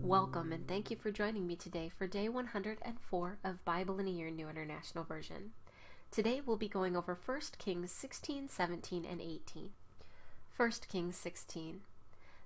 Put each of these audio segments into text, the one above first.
Welcome and thank you for joining me today for day 104 of Bible in a Year New International Version. Today we'll be going over 1 Kings 16, 17, and 18. 1 Kings 16.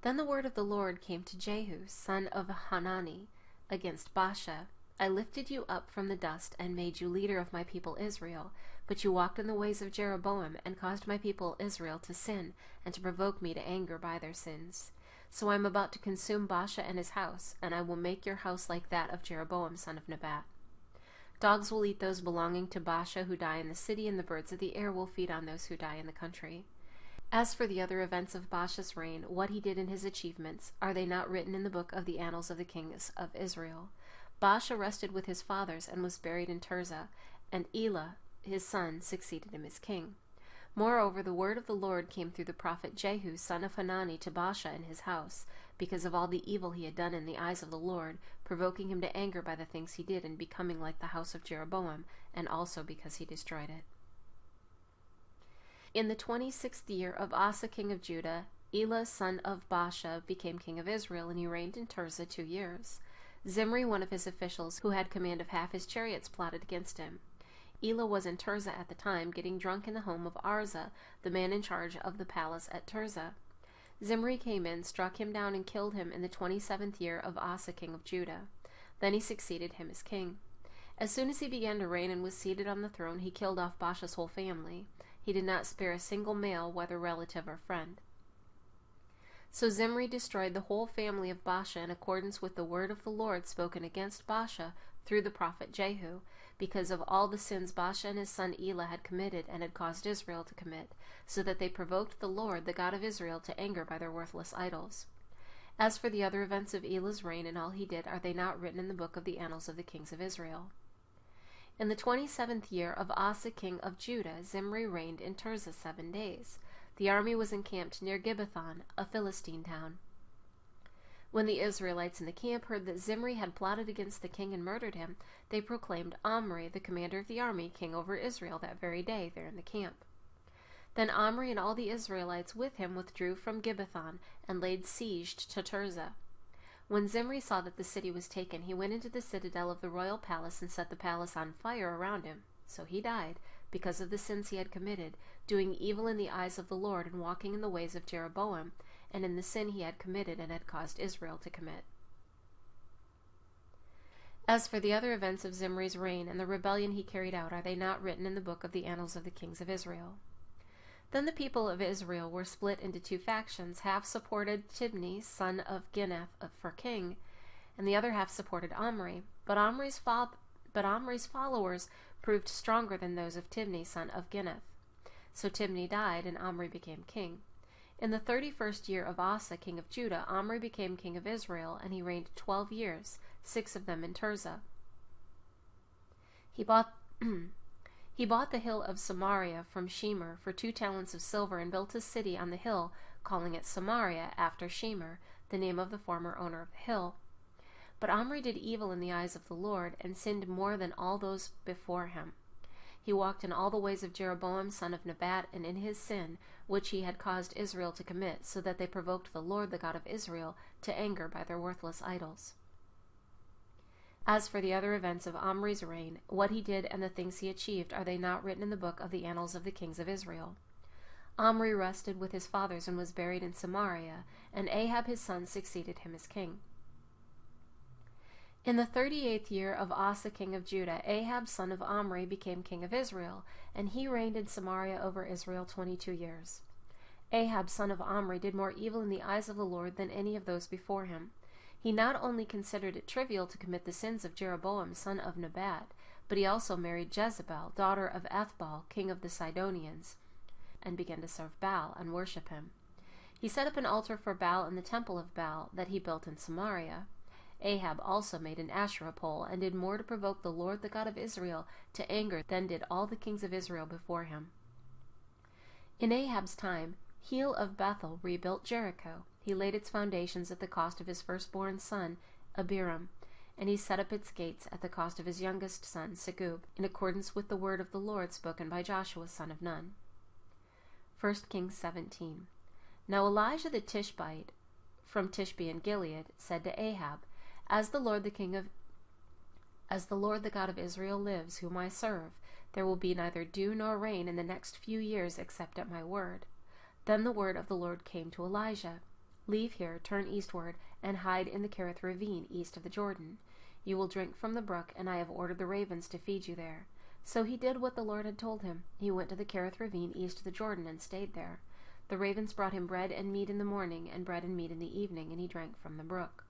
Then the word of the Lord came to Jehu, son of Hanani, against Baasha. I lifted you up from the dust and made you leader of my people Israel, but you walked in the ways of Jeroboam and caused my people Israel to sin and to provoke me to anger by their sins. So I am about to consume Baasha and his house, and I will make your house like that of Jeroboam son of Nebat. Dogs will eat those belonging to Baasha who die in the city, and the birds of the air will feed on those who die in the country. As for the other events of Baasha's reign, what he did and his achievements, are they not written in the book of the annals of the kings of Israel? Baasha rested with his fathers and was buried in Tirzah, and Elah, his son, succeeded him as king. Moreover, the word of the Lord came through the prophet Jehu, son of Hanani, to Baasha and his house, because of all the evil he had done in the eyes of the Lord, provoking him to anger by the things he did and becoming like the house of Jeroboam, and also because he destroyed it. In the 26th year of Asa king of Judah, Elah son of Baasha became king of Israel, and he reigned in Tirzah 2 years. Zimri, one of his officials, who had command of half his chariots, plotted against him. Elah was in Tirzah at the time, getting drunk in the home of Arza, the man in charge of the palace at Tirzah. Zimri came in, struck him down, and killed him in the 27th year of Asa king of Judah. Then he succeeded him as king. As soon as he began to reign and was seated on the throne, he killed off Baasha's whole family. He did not spare a single male, whether relative or friend. So Zimri destroyed the whole family of Baasha in accordance with the word of the Lord spoken against Baasha through the prophet Jehu, because of all the sins Baasha and his son Elah had committed and had caused Israel to commit, so that they provoked the Lord, the God of Israel, to anger by their worthless idols. As for the other events of Elah's reign and all he did, are they not written in the book of the annals of the kings of Israel? In the 27th year of Asa king of Judah, Zimri reigned in Tirzah 7 days. The army was encamped near Gibbethon, a Philistine town. When the Israelites in the camp heard that Zimri had plotted against the king and murdered him, they proclaimed Omri, the commander of the army, king over Israel that very day there in the camp. Then Omri and all the Israelites with him withdrew from Gibbethon and laid siege to Tirzah. When Zimri saw that the city was taken, he went into the citadel of the royal palace and set the palace on fire around him. So he died, because of the sins he had committed, doing evil in the eyes of the Lord and walking in the ways of Jeroboam, and in the sin he had committed and had caused Israel to commit. As for the other events of Zimri's reign and the rebellion he carried out, are they not written in the book of the annals of the kings of Israel? Then the people of Israel were split into 2 factions. Half supported Tibni, son of Gineth, for king, and the other half supported Omri. But Omri's followers proved stronger than those of Tibni, son of Gineth. So Tibni died, and Omri became king. In the 31st year of Asa, king of Judah, Omri became king of Israel, and he reigned 12 years, 6 of them in Tirzah. He bought the hill of Samaria from Shemer for 2 talents of silver, and built a city on the hill, calling it Samaria, after Shemer, the name of the former owner of the hill. But Omri did evil in the eyes of the Lord, and sinned more than all those before him. He walked in all the ways of Jeroboam son of Nebat, and in his sin, which he had caused Israel to commit, so that they provoked the Lord, the God of Israel, to anger by their worthless idols. As for the other events of Omri's reign, what he did and the things he achieved, are they not written in the book of the annals of the kings of Israel? Omri rested with his fathers and was buried in Samaria, and Ahab his son succeeded him as king. In the 38th year of Asa king of Judah, Ahab son of Omri became king of Israel, and he reigned in Samaria over Israel 22 years. Ahab son of Omri did more evil in the eyes of the Lord than any of those before him. He not only considered it trivial to commit the sins of Jeroboam son of Nebat, but he also married Jezebel, daughter of Ethbaal, king of the Sidonians, and began to serve Baal and worship him. He set up an altar for Baal in the temple of Baal that he built in Samaria. Ahab also made an Asherah pole, and did more to provoke the Lord, the God of Israel, to anger than did all the kings of Israel before him. In Ahab's time, Heel of Bethel rebuilt Jericho. He laid its foundations at the cost of his firstborn son, Abiram, and he set up its gates at the cost of his youngest son, Segub, in accordance with the word of the Lord spoken by Joshua son of Nun. 1 Kings 17. Now Elijah the Tishbite, from Tishbe in Gilead, said to Ahab, As the Lord the God of Israel lives, whom I serve, there will be neither dew nor rain in the next few years except at my word. Then the word of the Lord came to Elijah. Leave here, turn eastward, and hide in the Kerith ravine east of the Jordan. You will drink from the brook, and I have ordered the ravens to feed you there. So he did what the Lord had told him. He went to the Kerith ravine east of the Jordan and stayed there. The ravens brought him bread and meat in the morning, and bread and meat in the evening, and he drank from the brook.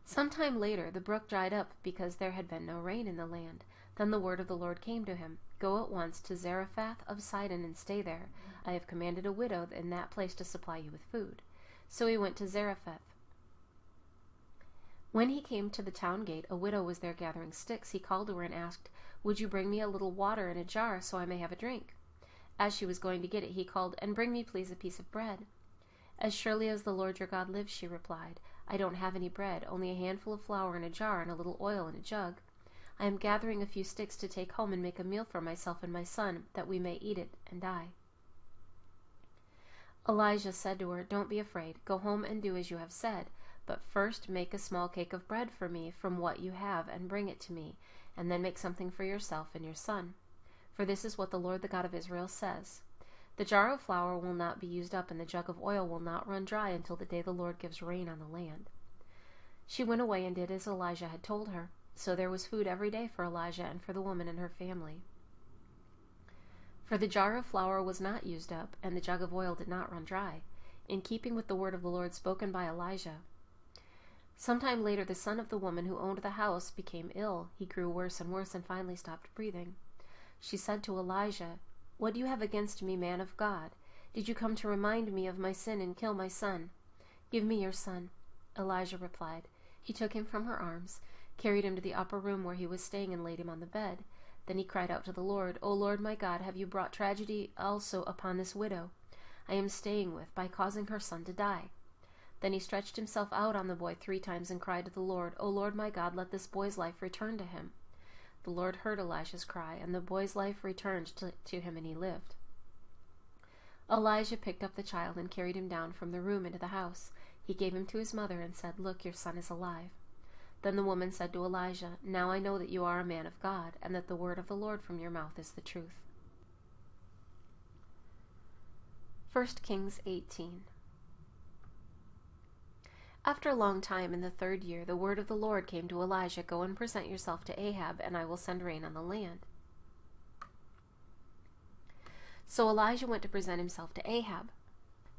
Some time later the brook dried up because there had been no rain in the land. Then the word of the Lord came to him. Go at once to Zarephath of Sidon and stay there. I have commanded a widow in that place to supply you with food. So he went to Zarephath. When he came to the town gate, a widow was there gathering sticks. He called to her and asked, Would you bring me a little water in a jar so I may have a drink? As she was going to get it, he called, And bring me please a piece of bread. As surely as the Lord your God lives, she replied, I don't have any bread, only a handful of flour in a jar and a little oil in a jug. I am gathering a few sticks to take home and make a meal for myself and my son, that we may eat it and die. Elijah said to her, Don't be afraid. Go home and do as you have said. But first make a small cake of bread for me from what you have and bring it to me, and then make something for yourself and your son. For this is what the Lord the God of Israel says. The jar of flour will not be used up, and the jug of oil will not run dry until the day the Lord gives rain on the land. She went away and did as Elijah had told her. So there was food every day for Elijah and for the woman and her family. For the jar of flour was not used up, and the jug of oil did not run dry, in keeping with the word of the Lord spoken by Elijah. Sometime later the son of the woman who owned the house became ill. He grew worse and worse and finally stopped breathing. She said to Elijah, What do you have against me, man of God? Did you come to remind me of my sin and kill my son? Give me your son. Elijah replied. He took him from her arms, carried him to the upper room where he was staying, and laid him on the bed. Then he cried out to the Lord, O Lord my God, have you brought tragedy also upon this widow I am staying with by causing her son to die? Then he stretched himself out on the boy 3 times and cried to the Lord, O Lord my God, let this boy's life return to him. The Lord heard Elijah's cry, and the boy's life returned to him, and he lived. Elijah picked up the child and carried him down from the room into the house. He gave him to his mother and said, Look, your son is alive. Then the woman said to Elijah, Now I know that you are a man of God, and that the word of the Lord from your mouth is the truth. 1 Kings 18. After a long time, in the 3rd year, the word of the Lord came to Elijah, Go and present yourself to Ahab, and I will send rain on the land. So Elijah went to present himself to Ahab.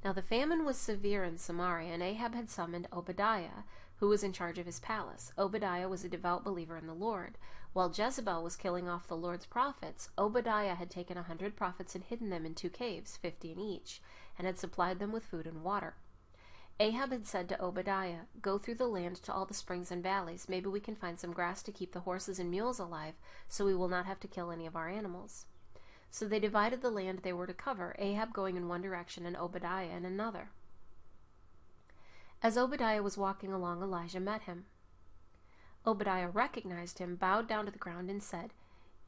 Now the famine was severe in Samaria, and Ahab had summoned Obadiah, who was in charge of his palace. Obadiah was a devout believer in the Lord. While Jezebel was killing off the Lord's prophets, Obadiah had taken 100 prophets and hidden them in 2 caves, 50 in each, and had supplied them with food and water. Ahab had said to Obadiah, Go through the land to all the springs and valleys. Maybe we can find some grass to keep the horses and mules alive, so we will not have to kill any of our animals. So they divided the land they were to cover, Ahab going in one direction and Obadiah in another. As Obadiah was walking along, Elijah met him. Obadiah recognized him, bowed down to the ground, and said,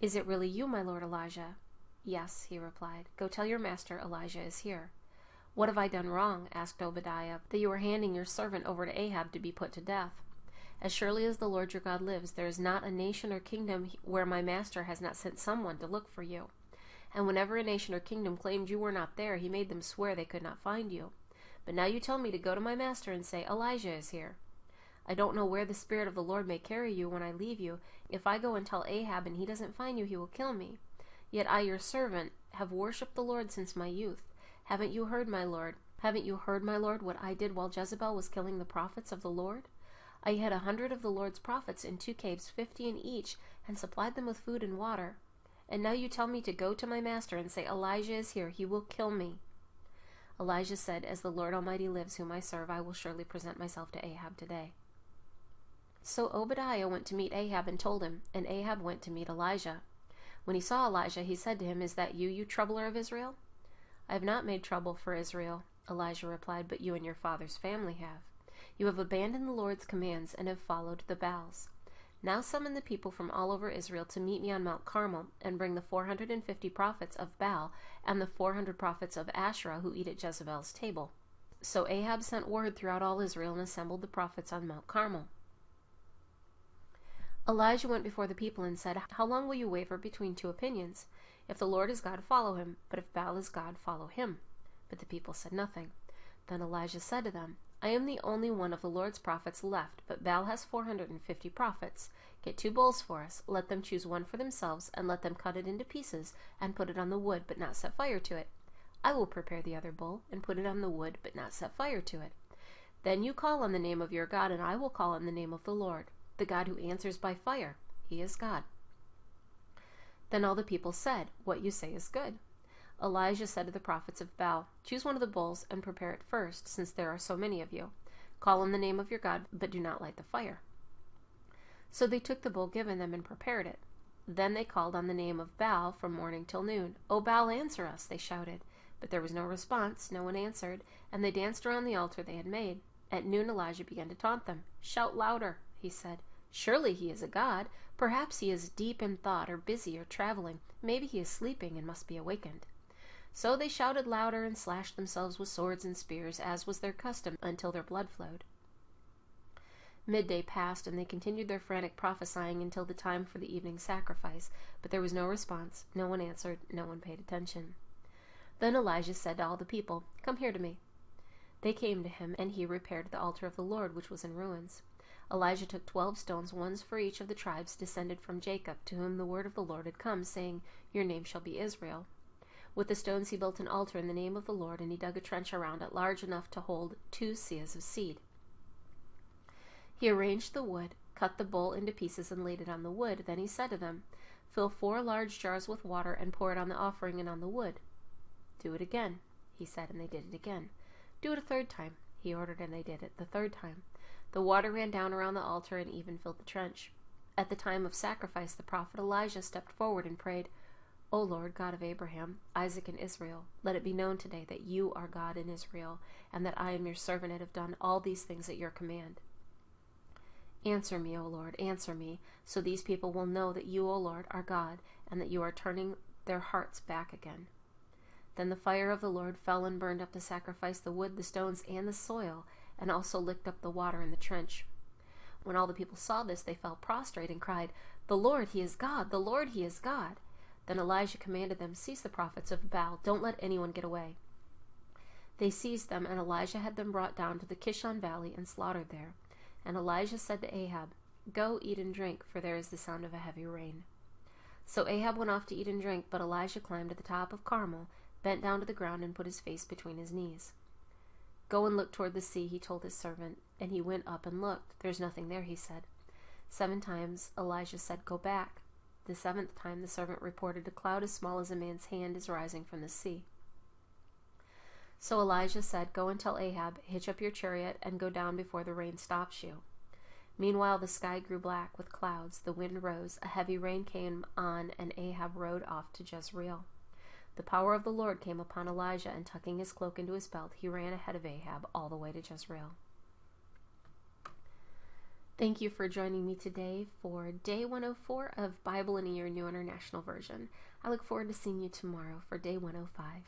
Is it really you, my lord Elijah? Yes, he replied. Go tell your master Elijah is here. What have I done wrong? Asked Obadiah, that you are handing your servant over to Ahab to be put to death. As surely as the Lord your God lives, there is not a nation or kingdom where my master has not sent someone to look for you. And whenever a nation or kingdom claimed you were not there, he made them swear they could not find you. But now you tell me to go to my master and say, Elijah is here. I don't know where the Spirit of the Lord may carry you when I leave you. If I go and tell Ahab and he doesn't find you, he will kill me. Yet I, your servant, have worshipped the Lord since my youth. Haven't you heard, my Lord? Haven't you heard, my Lord, what I did while Jezebel was killing the prophets of the Lord? I had 100 of the Lord's prophets in 2 caves, 50 in each, and supplied them with food and water. And now you tell me to go to my master and say, Elijah is here. He will kill me. Elijah said, As the Lord Almighty lives, whom I serve, I will surely present myself to Ahab today. So Obadiah went to meet Ahab and told him, and Ahab went to meet Elijah. When he saw Elijah, he said to him, Is that you, you troubler of Israel? I have not made trouble for Israel, Elijah replied, but you and your father's family have. You have abandoned the Lord's commands and have followed the Baals. Now summon the people from all over Israel to meet me on Mount Carmel, and bring the 450 prophets of Baal and the 400 prophets of Asherah who eat at Jezebel's table. So Ahab sent word throughout all Israel and assembled the prophets on Mount Carmel. Elijah went before the people and said, "How long will you waver between two opinions? If the Lord is God, follow him, but if Baal is God, follow him." But the people said nothing. Then Elijah said to them, "I am the only one of the Lord's prophets left, but Baal has 450 prophets. Get 2 bulls for us, let them choose one for themselves, and let them cut it into pieces, and put it on the wood, but not set fire to it. I will prepare the other bull, and put it on the wood, but not set fire to it. Then you call on the name of your God, and I will call on the name of the Lord, the God who answers by fire. He is God." Then all the people said, "What you say is good." Elijah said to the prophets of Baal, "Choose one of the bulls and prepare it first, since there are so many of you. Call on the name of your God, but do not light the fire." So they took the bull given them and prepared it. Then they called on the name of Baal from morning till noon. "O Baal, answer us," they shouted. But there was no response, no one answered, and they danced around the altar they had made. At noon Elijah began to taunt them. "Shout louder," he said. "Surely he is a god. Perhaps he is deep in thought, or busy, or traveling. Maybe he is sleeping and must be awakened." So they shouted louder and slashed themselves with swords and spears, as was their custom, until their blood flowed. Midday passed, and they continued their frantic prophesying until the time for the evening sacrifice, but there was no response, no one answered, no one paid attention. Then Elijah said to all the people, "Come here to me." They came to him, and he repaired the altar of the Lord, which was in ruins. Elijah took 12 stones, one for each of the tribes descended from Jacob, to whom the word of the Lord had come, saying, "Your name shall be Israel." With the stones he built an altar in the name of the Lord, and he dug a trench around it large enough to hold 2 seahs of seed. He arranged the wood, cut the bull into pieces, and laid it on the wood. Then he said to them, "Fill 4 large jars with water and pour it on the offering and on the wood." "Do it again," he said, and they did it again. "Do it a 3rd time," he ordered, and they did it the 3rd time. The water ran down around the altar and even filled the trench. At the time of sacrifice, the prophet Elijah stepped forward and prayed, "O Lord, God of Abraham, Isaac, and Israel, let it be known today that you are God in Israel, and that I am your servant and have done all these things at your command. Answer me, O Lord, answer me, so these people will know that you, O Lord, are God, and that you are turning their hearts back again." Then the fire of the Lord fell and burned up the sacrifice, the wood, the stones, and the soil, and also licked up the water in the trench. When all the people saw this, they fell prostrate and cried, "The Lord, he is God! The Lord, he is God!" Then Elijah commanded them, "Seize the prophets of Baal. Don't let anyone get away." They seized them, and Elijah had them brought down to the Kishon Valley and slaughtered there. And Elijah said to Ahab, "Go, eat and drink, for there is the sound of a heavy rain." So Ahab went off to eat and drink, but Elijah climbed to the top of Carmel, bent down to the ground, and put his face between his knees. "Go and look toward the sea," he told his servant. And he went up and looked. "There's nothing there," he said. 7 times Elijah said, "Go back." The 7th time the servant reported, "A cloud as small as a man's hand is rising from the sea." So Elijah said, "Go and tell Ahab, hitch up your chariot and go down before the rain stops you." Meanwhile the sky grew black with clouds, the wind rose, a heavy rain came on, and Ahab rode off to Jezreel. The power of the Lord came upon Elijah, and tucking his cloak into his belt, he ran ahead of Ahab all the way to Jezreel. Thank you for joining me today for Day 104 of Bible in a Year New International Version. I look forward to seeing you tomorrow for Day 105.